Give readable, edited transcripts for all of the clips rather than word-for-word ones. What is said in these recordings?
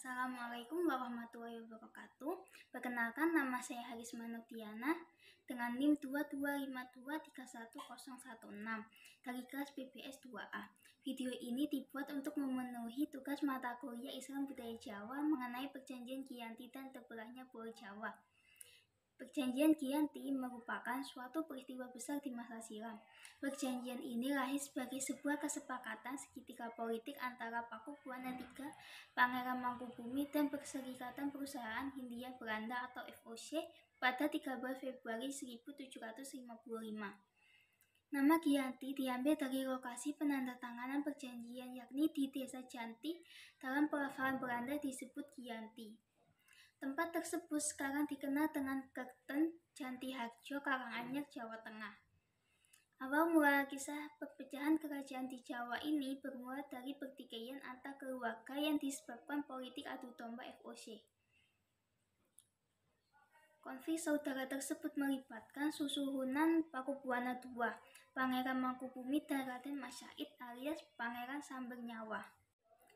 Assalamualaikum warahmatullahi wabarakatuh. Perkenalkan, nama saya Harisma Nurdiana dengan NIM 2252311016 dari kelas PPS 2A. Video ini dibuat untuk memenuhi tugas mata kuliah Islam Budaya Jawa mengenai Perjanjian Giyanti dan terbelahnya Pulau Jawa. Perjanjian Giyanti merupakan suatu peristiwa besar di masa silam. Perjanjian ini lahir sebagai sebuah kesepakatan segitiga politik antara Pakubuwana III, Pangeran Mangkubumi, dan Perserikatan Perusahaan Hindia Belanda atau VOC pada 13 Februari 1755. Nama Giyanti diambil dari lokasi penandatanganan perjanjian, yakni di Desa Janti. Dalam pelafalan Belanda disebut Giyanti. Tempat tersebut sekarang dikenal dengan Kerten, Janti Harjo, Karanganyar, Jawa Tengah. Awal mula kisah perpecahan kerajaan di Jawa ini bermula dari pertikaian antar keluarga yang disebabkan politik adu domba VOC. Konflik saudara tersebut melibatkan susuhunan Pakubuwana II, Pangeran Mangkubumi, dan Raden Mas Said alias Pangeran Sambernyawa.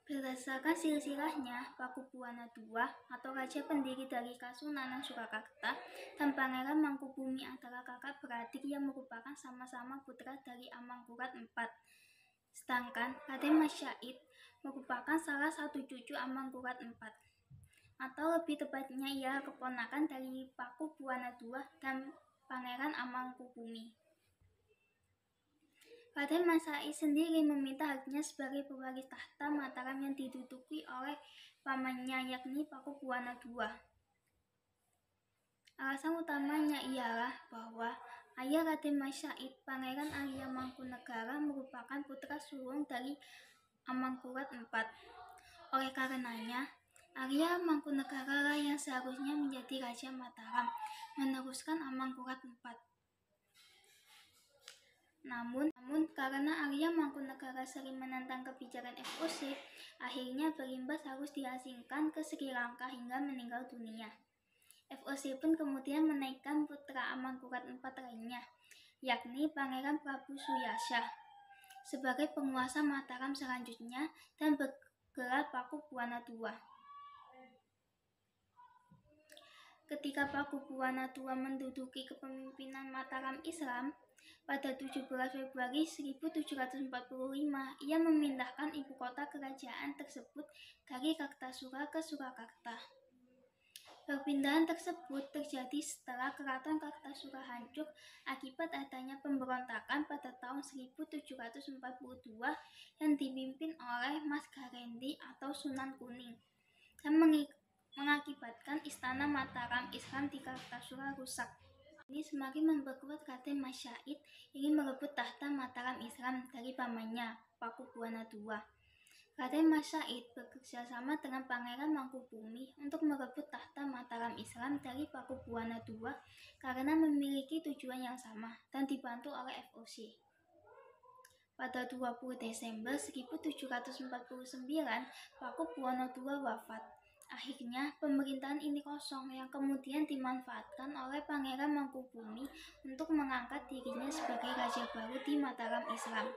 Berdasarkan silsilahnya, Pakubuwana II atau raja pendiri dari Kasunanan Surakarta dan Pangeran Mangkubumi adalah kakak beradik yang merupakan sama-sama putra dari Amangkurat IV. Sedangkan Raden Mas Said merupakan salah satu cucu Amangkurat IV, atau lebih tepatnya ia keponakan dari Pakubuwana II dan Pangeran Amangkubumi. Raden Mas Said sendiri meminta haknya sebagai pewaris tahta Mataram yang diduduki oleh pamannya, yakni Pakubuwana II. Alasan utamanya ialah bahwa ayah Raden Mas Said, Pangeran Arya Mangkunegara, merupakan putra sulung dari Amangkurat IV. Oleh karenanya, Arya Mangkunegara lah yang seharusnya menjadi Raja Mataram, meneruskan Amangkurat IV. Namun karena Arya Mangkunegara sering menentang kebijakan VOC, akhirnya berimbas harus diasingkan ke Sri Lanka hingga meninggal dunia. VOC pun kemudian menaikkan putra Amangkurat IV lainnya, yakni Pangeran Prabu Suyasa, sebagai penguasa Mataram selanjutnya dan bergelar Pakubuwana II. Ketika Pakubuwana II menduduki kepemimpinan Mataram Islam, pada 17 Februari 1745, ia memindahkan ibu kota kerajaan tersebut dari Kartasura ke Surakarta. Perpindahan tersebut terjadi setelah keraton Kartasura hancur akibat adanya pemberontakan pada tahun 1742 yang dipimpin oleh Mas Garendi atau Sunan Kuning, dan mengakibatkan istana Mataram Islam di Kartasura rusak. Ini semakin memperkuat Raden Mas Said ingin merebut tahta Mataram Islam dari pamannya, Pakubuwana II. Raden Mas Said bekerja sama dengan Pangeran Mangkubumi untuk merebut tahta Mataram Islam dari Pakubuwana II karena memiliki tujuan yang sama dan dibantu oleh VOC. Pada 20 Desember 1749, Pakubuwana II wafat. Akhirnya, pemerintahan ini kosong yang kemudian dimanfaatkan oleh Pangeran Mangkubumi untuk mengangkat dirinya sebagai raja baru di Mataram Islam.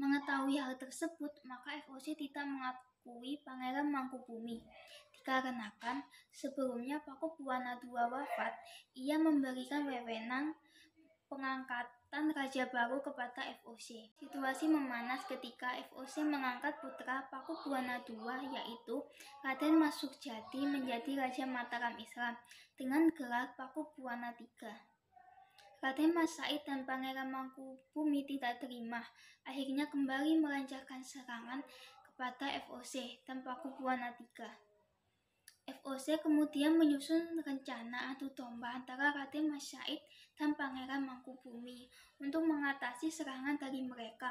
Mengetahui hal tersebut, maka VOC tidak mengakui Pangeran Mangkubumi. Dikarenakan sebelumnya Pakubuwana II wafat, ia memberikan wewenang pengangkatan raja baru kepada VOC. Situasi memanas ketika VOC mengangkat putra Pakubuwana II, yaitu Raden Mas Surjadi, menjadi Raja Mataram Islam dengan gelar Pakubuwana III. Raden Mas Said dan Pangeran Mangkubumi tidak terima, akhirnya kembali melancarkan serangan kepada VOC dan Pakubuwana III. VOC kemudian menyusun rencana adu domba antara Raden Mas Said dan Pangeran Mangkubumi untuk mengatasi serangan dari mereka,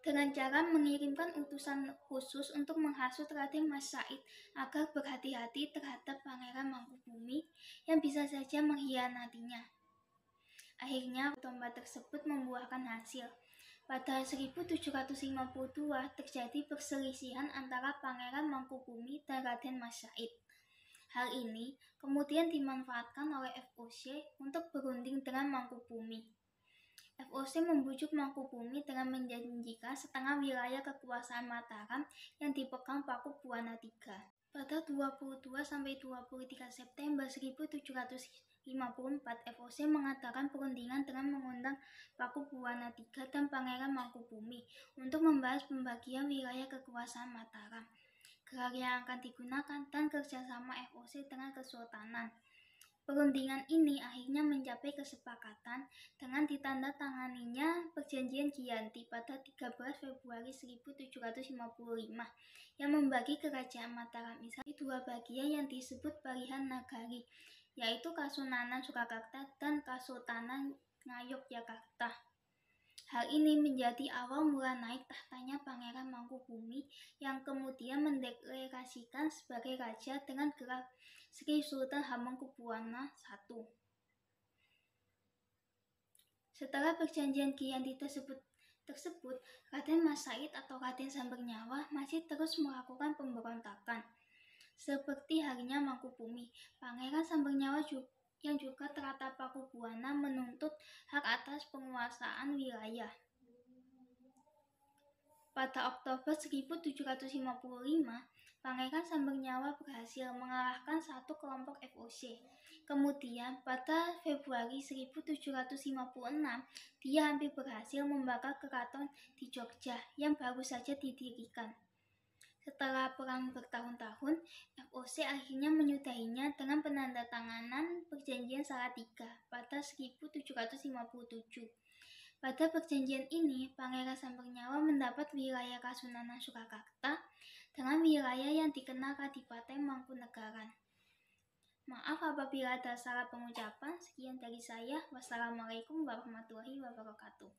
dengan cara mengirimkan utusan khusus untuk menghasut Raden Mas Said agar berhati-hati terhadap Pangeran Mangkubumi yang bisa saja mengkhianatinya. Akhirnya domba tersebut membuahkan hasil. Pada 1752 terjadi perselisihan antara Pangeran Mangkubumi dan Raden Mas Said. Hal ini kemudian dimanfaatkan oleh VOC untuk berunding dengan Mangkubumi. FOC membujuk Mangkubumi dengan menjanjikan setengah wilayah kekuasaan Mataram yang dipegang Pakubuwana III. Pada 22–23 September 1754, FOC mengadakan perundingan dengan mengundang Pakubuwana III dan Pangeran Mangkubumi untuk membahas pembagian wilayah kekuasaan Mataram, gelar yang akan digunakan, dan kerjasama FOC dengan Kesultanan. Perundingan ini akhirnya mencapai kesepakatan dengan ditandatanganinya Perjanjian Giyanti pada 13 Februari 1755 yang membagi kerajaan Mataram Islam di dua bagian yang disebut Parihan Nagari, yaitu Kasunanan Surakarta dan Kasultanan Ngayogyakarta. Hal ini menjadi awal mula naik tahtanya Pangeran Mangkubumi yang kemudian mendeklarasikan sebagai raja dengan gelar Sri Sultan Hamengkubuwana I. Setelah perjanjian Giyanti tersebut, Raden Mas Said atau Raden Sambernyawa masih terus melakukan pemberontakan. Seperti halnya Mangkubumi, Pangeran Sambernyawa yang juga terata Pakubuwana menuntut hak atas penguasaan wilayah. Pada Oktober 1755, Pangeran Sambernyawa berhasil mengalahkan satu kelompok FOC. Kemudian, pada Februari 1756, dia hampir berhasil membakar keraton di Jogja yang baru saja didirikan. Setelah perang bertahun-tahun, FOC akhirnya menyudahinya dengan penandatanganan Perjanjian Salatiga pada 1757. Pada perjanjian ini, Pangeran Sambernyawa mendapat wilayah Kasunanan Surakarta dengan wilayah yang dikenal Kadipaten Mangkunegaran. Maaf apabila ada salah pengucapan. Sekian dari saya. Wassalamualaikum warahmatullahi wabarakatuh.